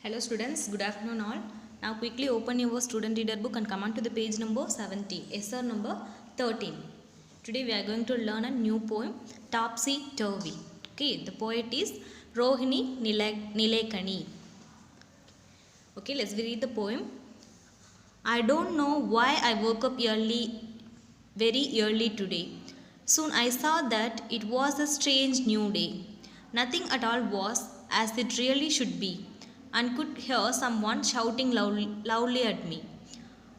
Hello students, good afternoon all. Now quickly open your student reader book and come on to the page number 70, essay number 13. Today we are going to learn a new poem, Topsy Turvy. Okay, the poet is Rohini Nilekani. Okay, let's read the poem. I don't know why I woke up very early today. Soon I saw that it was a strange new day. Nothing at all was as it really should be, and could hear someone shouting loudly at me.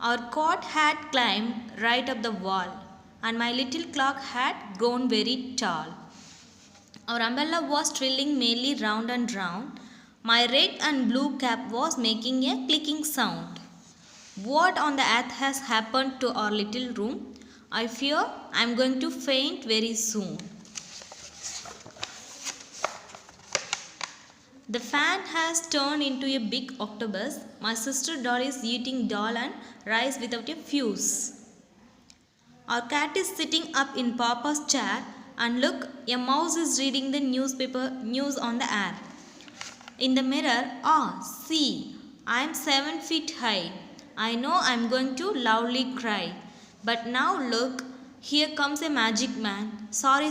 Our cot had climbed right up the wall, and my little clock had grown very tall. Our umbrella was twirling merrily round and round. My red and blue cap was making a clicking sound. What on the earth has happened to our little room? I fear I am going to faint very soon. The fan has turned into a big octopus. My sister doll is eating dal and rice without a fuse. Our cat is sitting up in Papa's chair, and look, a mouse is reading the news on the air. In the mirror, see, I am 7 feet high. I know I am going to loudly cry. But now look, here comes a magic man. Sorry,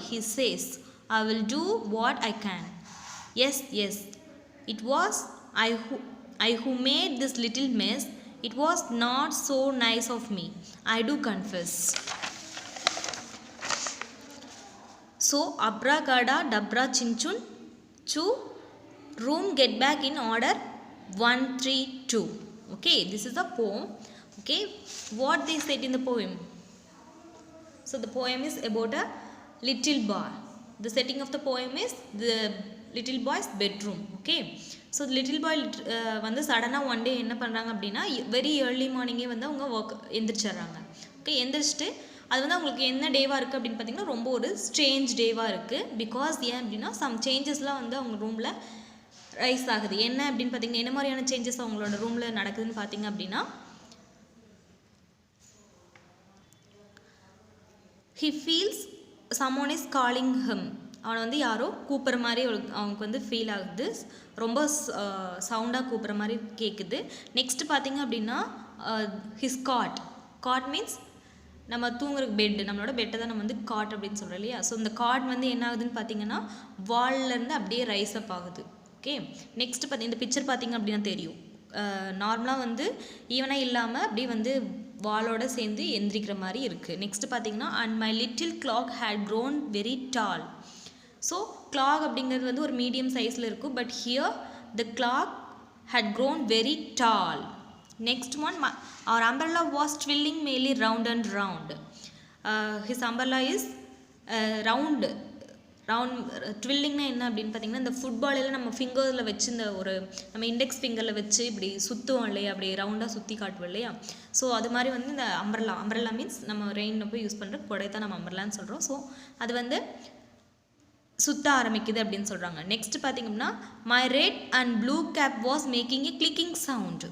he says. I will do what I can. Yes, it was I who made this little mess. It was not so nice of me, I do confess. So, abracada, dabra, chinchun, chu, room get back in order, 1, 3, 2. Okay, this is the poem. Okay, what they said in the poem. So, the poem is about a little boy. The setting of the poem is the little boy's bedroom. Okay, so the little boy வந்து சடனாக one day என்ன பண்ணுறாங்க அப்படின்னா very early மார்னிங்கே வந்து அவங்க work எந்திரிச்சிட்றாங்க. Okay, எந்திரிச்சிட்டு அது வந்து அவங்களுக்கு என்ன டேவாக இருக்குது அப்படின்னு பார்த்தீங்கன்னா ரொம்ப ஒரு ஸ்ட்ரேஞ்ச் டேவாக இருக்குது. பிகாஸ் ஏன் அப்படின்னா சம் சேஞ்சஸ்லாம் வந்து அவங்க ரூமில் ரைஸ் ஆகுது. என்ன அப்படின்னு பார்த்தீங்கன்னா என்ன மாதிரியான சேஞ்சஸ் அவங்களோட ரூமில் நடக்குதுன்னு பார்த்தீங்க அப்படின்னா he feels someone is calling him. அவனை வந்து யாரோ கூப்பிட்ற மாதிரி அவனுக்கு வந்து ஃபீல் ஆகுது. ரொம்ப சவுண்டாக கூப்பிட்ற மாதிரி கேட்குது. நெக்ஸ்ட் பார்த்தீங்க அப்படின்னா ஹிஸ் காட் மீன்ஸ் நம்ம தூங்குற பெட்டு, நம்மளோட பெட்டை தான் நம்ம வந்து காட் அப்படின்னு சொல்கிறோம் இல்லையா. ஸோ இந்த காட் வந்து என்ன ஆகுதுன்னு பார்த்தீங்கன்னா வால்லேருந்து அப்படியே ரைஸ் அப் ஆகுது. ஓகே, நெக்ஸ்ட் இந்த பிக்சர் பார்த்தீங்க அப்படின்னா தெரியும். நார்மலாக வந்து ஈவனாக இல்லாமல் அப்படியே வந்து வாலோட சேர்ந்து எந்திரிக்கிற மாதிரி இருக்குது. நெக்ஸ்ட் பார்த்தீங்கன்னா and my little clock hat grown very tall. So clock அப்படிங்கிறது வந்து ஒரு மீடியம் சைஸில் இருக்கும். But here the clock hat grown very tall. Next one our umbrella was twirling merrily round and round. His umbrella is round. ட்வில்லிங்னா என்ன அப்படின்னு பார்த்தீங்கன்னா இந்த ஃபுட்பாலெல்லாம் நம்ம ஃபிங்கரில் வச்சு இந்த ஒரு நம்ம இண்டெக்ஸ் ஃபிங்கரில் வச்சு இப்படி சுற்றுவோம் இல்லையா, அப்படி ரவுண்டாக சுற்றி காட்டுவோம் இல்லையா. ஸோ அது மாதிரி வந்து இந்த அம்பர்லா மீன்ஸ் நம்ம ரெயின் போய் யூஸ் பண்ணுற கொடை தான் நம்ம அம்பர்லான்னு சொல்கிறோம். ஸோ அது வந்து சுத்த ஆரம்பிக்குது அப்படின்னு சொல்கிறாங்க. நெக்ஸ்ட் பார்த்தீங்கன்னா my red and blue cap was making a clicking sound.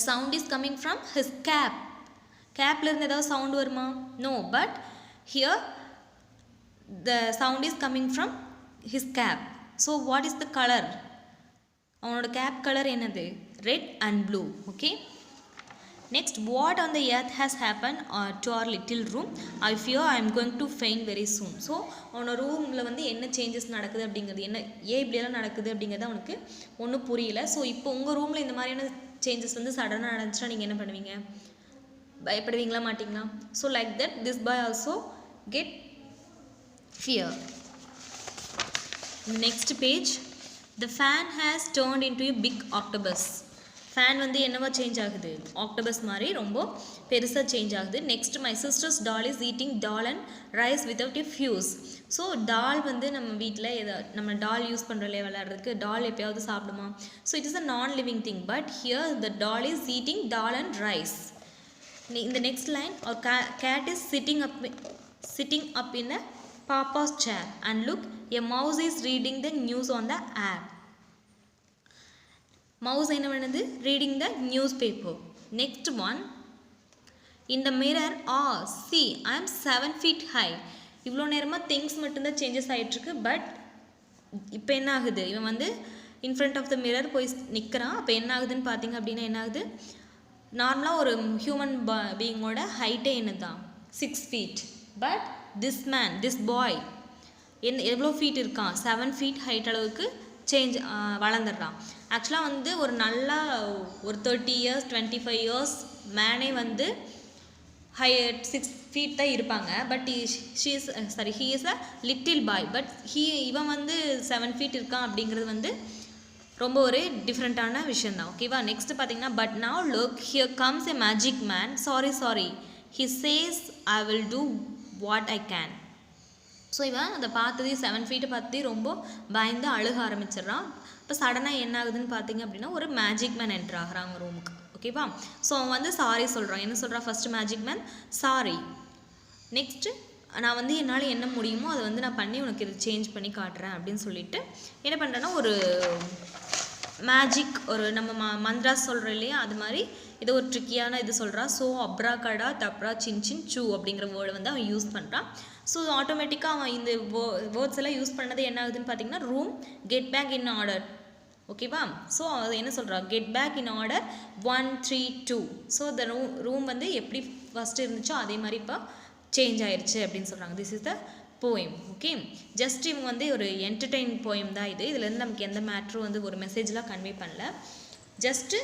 Sound is coming from his cap. கேப்லேருந்து ஏதாவது சவுண்ட் வருமா? No, but here the sound is coming from his cap. So what is the color? அவனோட cap color என்னது? Red and blue. Okay, next, what on the earth has happened to our little room? I fear I am going to faint very soon. So அவனோட ரூமில் வந்து என்ன changes நடக்குது அப்படிங்கிறது, என்ன ஏன் இப்படியெல்லாம் நடக்குது அப்படிங்கிறது அவனுக்கு ஒன்றும் புரியல. ஸோ இப்போ உங்கள் ரூமில் இந்த மாதிரியான சேஞ்சஸ் வந்து சடனாக நடந்துச்சுன்னா நீங்கள் என்ன பண்ணுவீங்க? பயப்படுவீங்களா மாட்டிங்களா? So like that this boy also get fear. Next page, the fan has turned into a big octopus. Fan வந்து என்னவா சேஞ்ச் ஆகுது? ஆக்டோபஸ் மாதிரி ரொம்ப பெருசாக சேஞ்ச் ஆகுது. Next my sister's doll is eating dal and rice without a fuss. So doll வந்து நம்ம வீட்டில் நம்ம டால் யூஸ் பண்ணுறோம் இல்லையா விளையாடுறதுக்கு, டால் எப்போயாவது சாப்பிடுமா? So it is a non living thing. But here the doll is eating dal and rice. இந்த next line, our cat is sitting up in a Papa's chair, and look, a mouse is reading the news on the air. Mouse என்ன பண்ணுது? Reading the newspaper. Next one, in the mirror, see, I am 7 feet high. இவ்வளோ நேரமாக things மட்டும்தான் changes ஆகிட்டுருக்கு. But இப்போ என்ன ஆகுது? இவன் வந்து in front of the mirror போய் நிற்கிறான். அப்போ என்ன ஆகுதுன்னு பார்த்தீங்க அப்படின்னா என்ன ஆகுது, நார்மலாக ஒரு ஹியூமன் பீயிங்கோட ஹைட்டே என்ன தான் 6 feet. பட் திஸ் பாய் எவ்வளோ ஃபீட் இருக்கான், 7 feet ஹைட் அளவுக்கு வளர்ந்துடுறான். ஆக்சுவலாக வந்து ஒரு நல்லா ஒரு 30 years 25 years மேனே வந்து 6 feet தான் இருப்பாங்க. But he is a little boy. But இவன் வந்து 7 feet இருக்கான் அப்படிங்கிறது வந்து ரொம்ப ஒரு டிஃப்ரெண்ட்டான விஷயம் தான். ஓகேவா. நெக்ஸ்ட் பார்த்தீங்கன்னா but now look here comes a magic man, sorry he says I will do what I can. So இவன் அதை பார்த்ததே 7 feet பார்த்ததே ரொம்ப பயந்து அழுக ஆரம்பிச்சிடுறான். இப்போ சடனாக என்ன ஆகுதுன்னு பார்த்தீங்க அப்படின்னா ஒரு மேஜிக் மேன் என்ட்ரு ஆகிறாங்க ரூமுக்கு. ஓகேவா. ஸோ அவன் வந்து சாரி சொல்கிறான். என்ன சொல்கிறான் first magic man, sorry. Next நான் வந்து என்னால் என்ன முடியுமோ அதை வந்து நான் பண்ணி உனக்கு இது சேஞ்ச் பண்ணி காட்டுறேன் அப்படின்னு சொல்லிட்டு என்ன பண்ணுறேன்னா ஒரு மேஜிக் ஒரு நம்ம மந்த்ராஸ் சொல்கிறோம் இல்லையா, அது மாதிரி இது ஒரு ட்ரிக்கியான இது சொல்கிறான். ஸோ அப்ரா கடா தப்ரா சின் சின் சூ அப்படிங்கிற வேர்டை வந்து அவன் யூஸ் பண்ணுறான். ஸோ ஆட்டோமேட்டிக்காக அவன் இந்த வேர்ட்ஸ் எல்லாம் யூஸ் பண்ணது என்ன ஆகுதுன்னு பார்த்தீங்கன்னா room get back in order. ஓகேவா. ஸோ அது என்ன சொல்கிறா, get back in order 1 3 2. So இந்த ரூம் வந்து எப்படி ஃபஸ்ட்டு இருந்துச்சோ அதே மாதிரி இப்போ சேஞ்ச் ஆயிடுச்சு அப்படின்னு சொல்கிறாங்க. This is the poem. Okay. Just இவங்க வந்து ஒரு என்டர்டெயின் போயம் தான் இது. இதுலேருந்து நமக்கு எந்த மேட்ரும் வந்து ஒரு மெசேஜ்லாம் கன்வே பண்ணல. ஜஸ்ட்டு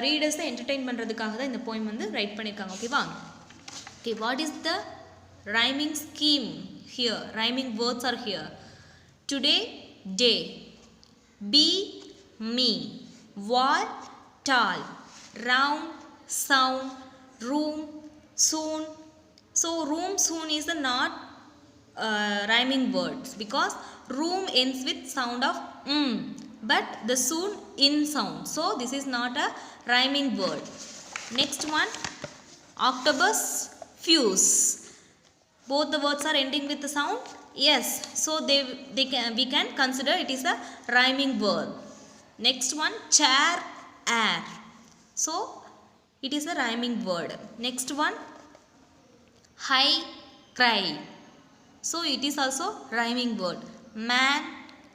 ரீடர்ஸை என்டர்டெயின் பண்ணுறதுக்காக தான் இந்த போயம் வந்து ரைட் பண்ணியிருக்காங்க. ஓகேவா. Okay. What is the rhyming scheme here, rhyming words are here. Today day, be me, wall tall, round sound, room soon. So room soon is a not rhyming words because room ends with sound of but the soon in sound, so this is not a rhyming word. Next one, octopus, fuse. Both the words are ending with the sound. Yes, so we can consider it is a rhyming word. Next one, chair, air. So it is a rhyming word. Next one, high, cry. So it is also rhyming word. Man,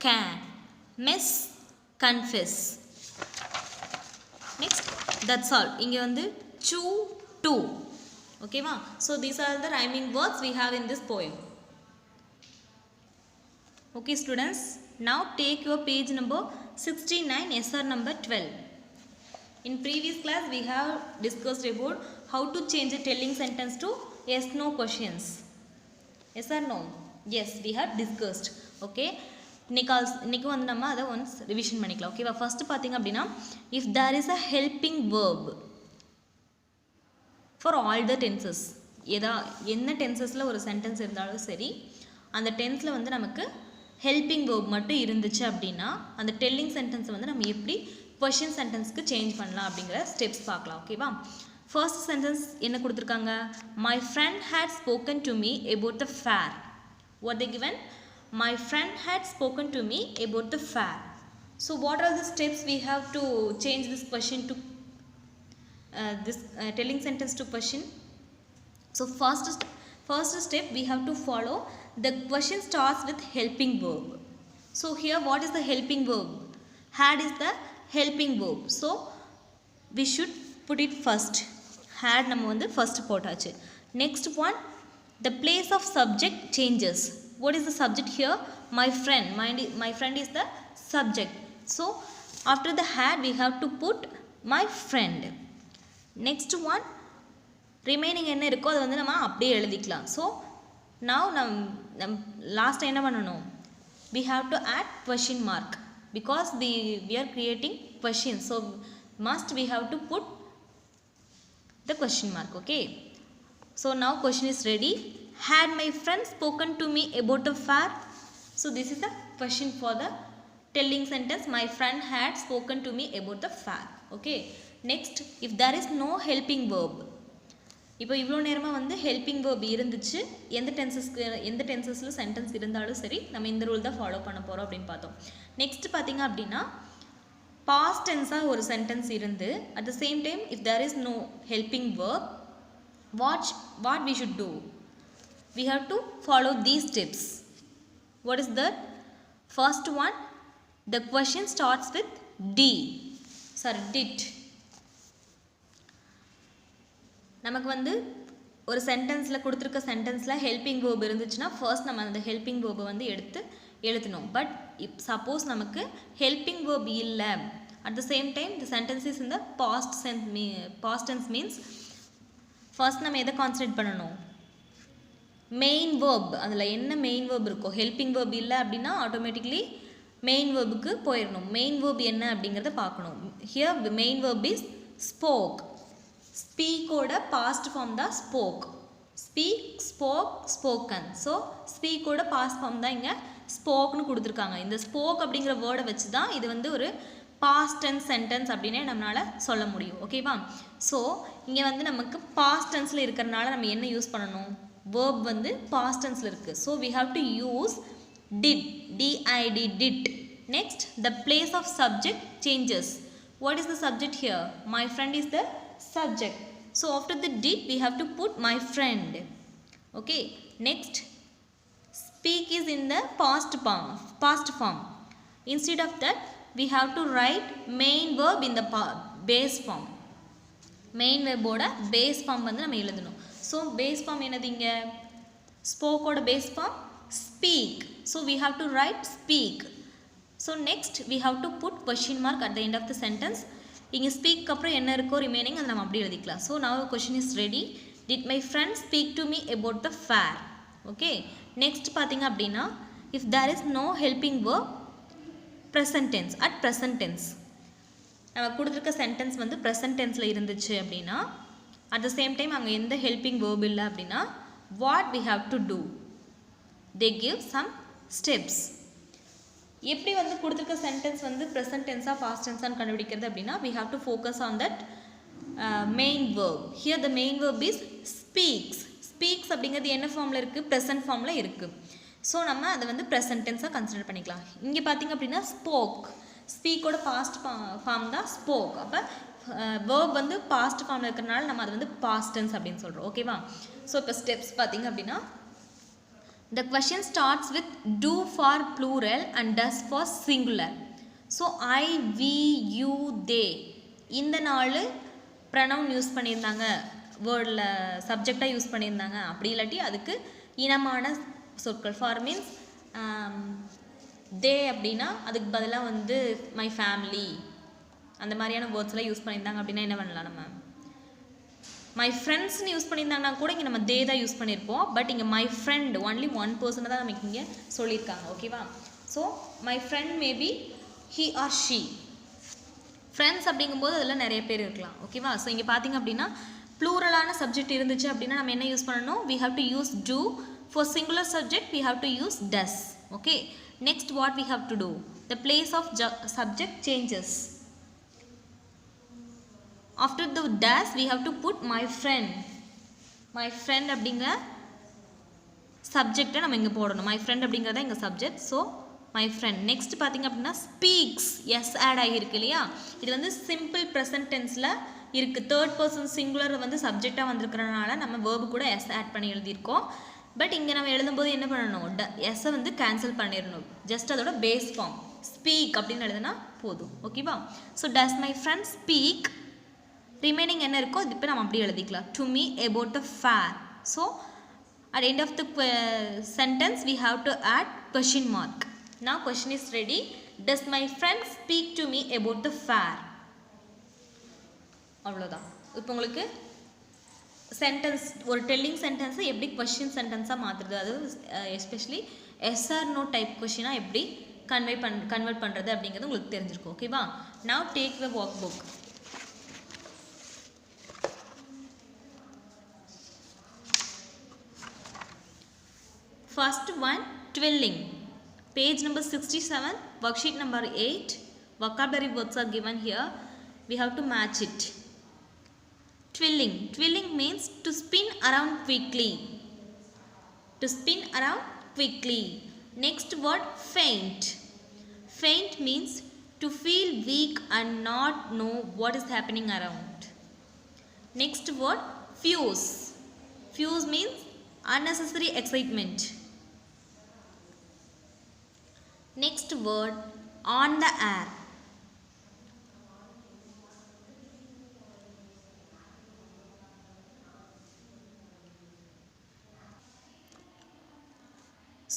can. Miss, confess. Next, that's all. இங்கே வந்து chew, to. Okay ma. So these are the rhyming words we have in this poem. Okay students, now take your page number 69, SR number 12. In previous class we have discussed about how to change a telling sentence to yes no questions. Yes or no? Yes, we have discussed. Okay. இன்னைக்கு வந்து நம்ம அதை once revision பண்ணிக்கலாம். ஓகேவா. First பார்த்தீங்க அப்படின்னா if there is a helping verb for all the tenses, என்ன டென்சஸில் ஒரு சென்டென்ஸ் இருந்தாலும் சரி அந்த டென்ஸில் வந்து நமக்கு ஹெல்பிங் வேர்ப் மட்டும் இருந்துச்சு அப்படின்னா அந்த டெல்லிங் சென்டென்ஸை வந்து நம்ம எப்படி கொஷின் சென்டென்ஸ்க்கு சேஞ்ச் பண்ணலாம் அப்படிங்கிற ஸ்டெப்ஸ் பார்க்கலாம். ஓகேவா. ஃபர்ஸ்ட் சென்டென்ஸ் என்ன கொடுத்துருக்காங்க, my friend had spoken to me about the fair. What they given, my friend had spoken to me about the fair. So what are the steps we have to change this question to this telling sentence to question. So first step we have to follow. The question starts with helping verb. So here what is the helping verb? Had is the helping verb. So we should put it first. Had நம்ம வந்து first போட்டாச்சு. Next one, the place of subject changes. What is the subject here? My friend. My friend is the subject. So after the had we have to put my friend. Next one, remaining என்ன இருக்கோ அதை வந்து நம்ம அப்படியே எழுதிக்கலாம். So now last என்ன பண்ணணும், we have to add question mark because we are creating questions, so must we have to put the question mark. Okay. So now question is ready. Had my friend spoken to me about the fair? So this is the question for the telling sentence. My friend had spoken to me about the fair. Okay. Next, if there is no helping verb, இப்போ இவ்வளோ நேரமாக வந்து helping verb இருந்துச்சு, எந்த டென்சஸில் sentence இருந்தாலும் சரி நம்ம இந்த ரூல் தான் ஃபாலோ பண்ண போகிறோம் அப்படின்னு பார்த்தோம். நெக்ஸ்ட் பார்த்தீங்க அப்படின்னா பாஸ்ட் டென்ஸாக ஒரு சென்டென்ஸ் இருந்து at the same time if there is no helping verb, what we should do, we have to follow these steps. What is that? First one, The question starts with did. நமக்கு வந்து ஒரு சென்டென்ஸில் கொடுத்துருக்க சென்டென்ஸில் helping verb இருந்துச்சுன்னா first நம்ம அந்த helping வேர்பை வந்து எடுத்து எழுதணும். பட் சப்போஸ் நமக்கு ஹெல்பிங் வேர்ப் இல்லை, at the same time the sentence is in the past tense means first நம்ம எதை கான்சன்ட்ரேட் பண்ணணும்? Main verb. அதில் என்ன மெயின் வேர்ப் இருக்கோ, ஹெல்பிங் வேர்ப் இல்லை அப்படின்னா ஆட்டோமேட்டிக்லி மெயின் வேர்புக்கு போயிடணும். மெயின் வேர்ப் என்ன அப்படிங்கிறத பார்க்கணும். Here main verb is spoke. ஸ்பீக்கோட பாஸ்ட் ஃபார்ம் தான் spoke. Speak, spoke, spoken. So ஸ்பீக்கோட பாஸ்ட் ஃபார்ம் தான் இங்கே ஸ்போக்னு கொடுத்துருக்காங்க. இந்த ஸ்போக் அப்படிங்கிற வேர்டை வச்சு தான் இது வந்து ஒரு பாஸ்ட் டென்ஸ் சென்டென்ஸ் அப்படின்னே நம்மளால் சொல்ல முடியும். ஓகேவா? ஸோ இங்கே வந்து நமக்கு பாஸ்ட் டென்ஸில் இருக்கிறனால நம்ம என்ன யூஸ் பண்ணணும்? வேர்ப் வந்து பாஸ்ட் டென்ஸில் இருக்குது. So we have to use did, did. Next, the place of subject changes. What is the subject here? My friend is the subject. So after the did we have to put my friend. Okay. Next, speak is in the past form. Instead of that we have to write main verb in the base form. Main verb ஓட base form வந்து நம்ம எழுதணும். So base form என்னது இங்க? Spoke ஓட base form speak. So we have to write speak. So next we have to put question mark at the end of the sentence. இங்கே speak அப்புறம் என்ன இருக்கோ ரிமைனிங் அதை நம்ம அப்படி எழுதிக்கலாம். So now question is ready. Did my friend speak to me about the fair? Okay. Next பார்த்தீங்க அப்படின்னா if there is no helping verb, present tense, at present tense நம்ம கொடுத்துருக்க சென்டென்ஸ் வந்து ப்ரெசன்ட் டென்ஸில் இருந்துச்சு அப்படின்னா அட் த சேம் டைம் அங்கே எந்த helping verb இல்லை அப்படின்னா what we have to do? They give some steps. எப்படி வந்து கொடுத்துருக்க சென்டென்ஸ் வந்து ப்ரெசன்ட் டென்ஸாக பாஸ்ட் டென்ஸான்னு கண்டுபிடிக்கிறது அப்படின்னா we have to focus on that main verb. Here the main verb is speaks. Speaks அப்படிங்கிறது என்ன ஃபார்மில் இருக்குது? ப்ரெசன்ட் ஃபார்மில் இருக்குது. ஸோ நம்ம அதை வந்து ப்ரெசன்ட் டென்ஸாக கன்சிடர் பண்ணிக்கலாம். இங்கே பார்த்திங்க அப்படின்னா ஸ்போக், ஸ்பீக்கோட பாஸ்ட் ஃபார்ம் தான் ஸ்போக். அப்போ வேர்ப் வந்து பாஸ்ட் ஃபார்மில் இருக்கிறனால நம்ம அது வந்து பாஸ்ட் டென்ஸ் அப்படின்னு சொல்கிறோம். ஓகேவா? ஸோ இப்போ ஸ்டெப்ஸ் பார்த்திங்க அப்படின்னா the question starts with do for plural and does for singular. So I, we, you, they இந்த 4 pronoun யூஸ் பண்ணியிருந்தாங்க, வேர்டில் சப்ஜெக்டாக யூஸ் பண்ணியிருந்தாங்க. அப்படி இல்லாட்டி அதுக்கு இனமான சொற்கள் ஃபார் மீன்ஸ் தே அப்படின்னா அதுக்கு பதிலாக வந்து மை ஃபேமிலி அந்த மாதிரியான வேர்ட்ஸ்லாம் யூஸ் பண்ணியிருந்தாங்க அப்படின்னா என்ன பண்ணலாம்? நம்ம மை ஃப்ரெண்ட்ஸ்னு யூஸ் பண்ணியிருந்தாங்கன்னா கூட இங்கே நம்ம தே தான் யூஸ் பண்ணியிருப்போம். பட் இங்கே மை ஃப்ரெண்ட் ஒன்லி ஒன் பர்சனை தான் நமக்கு இங்கே சொல்லியிருக்காங்க. ஓகேவா? So my friend maybe he or she. Friends அப்படிங்கும்போது அதில் நிறைய பேர் இருக்கலாம். ஓகேவா? ஸோ இங்கே பார்த்திங்க அப்படின்னா ப்ளூரலான சப்ஜெக்ட் இருந்துச்சு அப்படின்னா நம்ம என்ன யூஸ் பண்ணணும்? we have to use do. For singular subject we have to use does. Okay. Next what we have to do? The place of subject changes. After the does we have to put my friend. My friend அப்படிங்கிற சப்ஜெக்டை நம்ம இங்கே போடணும். my friend அப்படிங்கிறத இங்கே subject. So my friend. Next பார்த்திங்க அப்படின்னா speaks, S add ஆகியிருக்கு இல்லையா? இது வந்து சிம்பிள் ப்ரெசன்ட் டென்ஸில் இருக்குது. தேர்ட் பர்சன் சிங்குலர் வந்து சப்ஜெக்டாக வந்திருக்கிறனால நம்ம வேர்பு கூட எஸ் ஆட் பண்ணி எழுதியிருக்கோம். பட் இங்கே நம்ம எழுதும்போது என்ன பண்ணணும்? எஸ்ஸை வந்து கேன்சல் பண்ணிடணும். ஜஸ்ட் அதோட பேஸ் ஃபார்ம் ஸ்பீக் அப்படின்னு எழுதுனா போதும். ஓகேவா? So does my friend speak, remaining என்ன இருக்கோ இது இப்போ நம்ம அப்படி எழுதிக்கலாம். To me about the fair. So at end of the sentence we have to add question mark. Now question is ready. Does my friend speak to me about the fair? அவ்வளோதான். இப்போ உங்களுக்கு சென்டென்ஸ் ஒரு telling சென்டென்ஸை எப்படி question சென்டென்ஸாக மாற்றுறது, அது especially SR no type கொஷினாக எப்படி convert பண்ணுறது அப்படிங்கிறது உங்களுக்கு தெரிஞ்சிருக்கும். ஓகேவா? Now take the workbook. First one, twirling. Page number 67, worksheet number 8. Vocabulary words are given here. We have to match it. Twirling. Twirling means to spin around quickly. To spin around quickly. Next word, faint. Faint means to feel weak and not know what is happening around. Next word, fuse. Fuse means unnecessary excitement. Next word, on the air.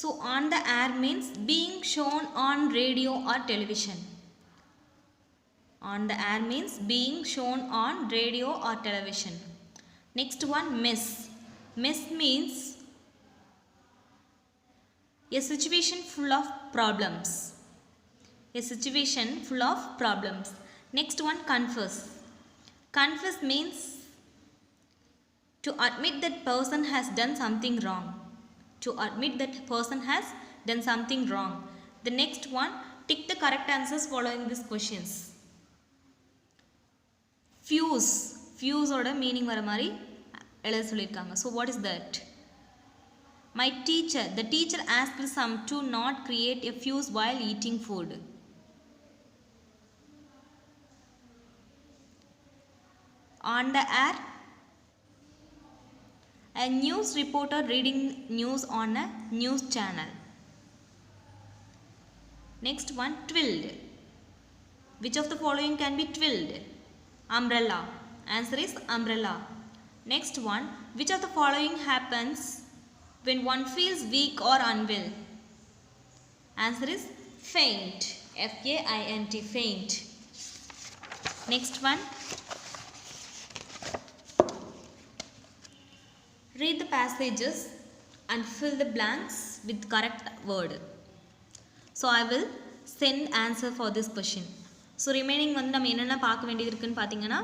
So on the air means being shown on radio or television. On the air means being shown on radio or television. Next one, mess. Mess means a situation full of problems. A situation full of problems. Next one, confess. Confess means to admit that person has done something wrong. To admit that person has done something wrong. The next one, tick the correct answers following these questions. Fuse. Fuse oda meaning vara mari எழுத சொல்லிருக்காங்க. So what is that? My teacher. The teacher asked some to not create a fuse while eating food. On the air. A news reporter reading news on a news channel. Next one, twilled. Which of the following can be twilled? Umbrella. Answer is umbrella. Next one, which of the following happens when one feels weak or unwell? Answer is faint. F-A-I-N-T, faint. Next one, read the passages and fill the blanks with correct word. So I will send answer for this question. So remaining வந்து நம்ம என்னென்ன பார்க்க வேண்டியது இருக்குன்னு பார்த்தீங்கன்னா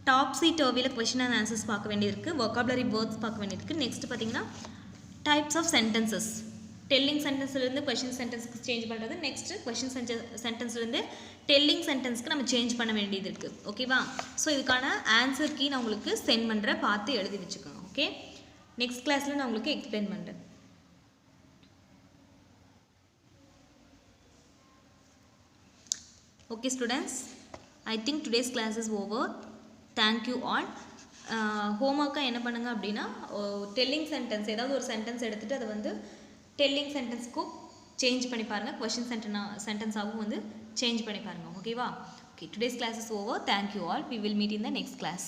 Taapsee டர்வியில் question and answers பார்க்க வேண்டியது இருக்குது, vocabulary words பார்க்க வேண்டியது இருக்குது. நெக்ஸ்ட் பார்த்தீங்கன்னா டைப்ஸ் ஆஃப் சென்டென்சஸ், டெல்லிங் சென்டென்ஸ்லேருந்து கொஷின் சென்டென்ஸ்க்கு சேஞ்ச் பண்ணுறது, நெக்ஸ்ட்டு கொஷின் சென்டென்ஸ்லேருந்து டெல்லிங் சென்டென்ஸ்க்கு நம்ம சேஞ்ச் பண்ண வேண்டியது இருக்குது. ஓகேவா? ஸோ இதுக்கான ஆன்சர் கீ நான் உங்களுக்கு சென்ட் பண்ணுறேன், பார்த்து எழுதி வச்சுக்கோங்க. ஓகே, நெக்ஸ்ட் கிளாஸில் நான் உங்களுக்கு எக்ஸ்பிளைன் பண்ணுறேன். Okay students, I think today's class is over. Thank you all. ஹோம்ஒர்க்காக என்ன பண்ணுங்க அப்படின்னா டெல்லிங் சென்டென்ஸ் ஏதாவது ஒரு சென்டென்ஸ் எடுத்துகிட்டு அதை வந்து டெல்லிங் சென்டென்ஸ்க்கும் சேஞ்ச் பண்ணி பாருங்கள், கொஷின் சென்டென்ஸாகவும் வந்து சேஞ்ச் பண்ணி பாருங்கள். ஓகேவா? Okay, today's class is over. Thank you all. We will meet in the next class.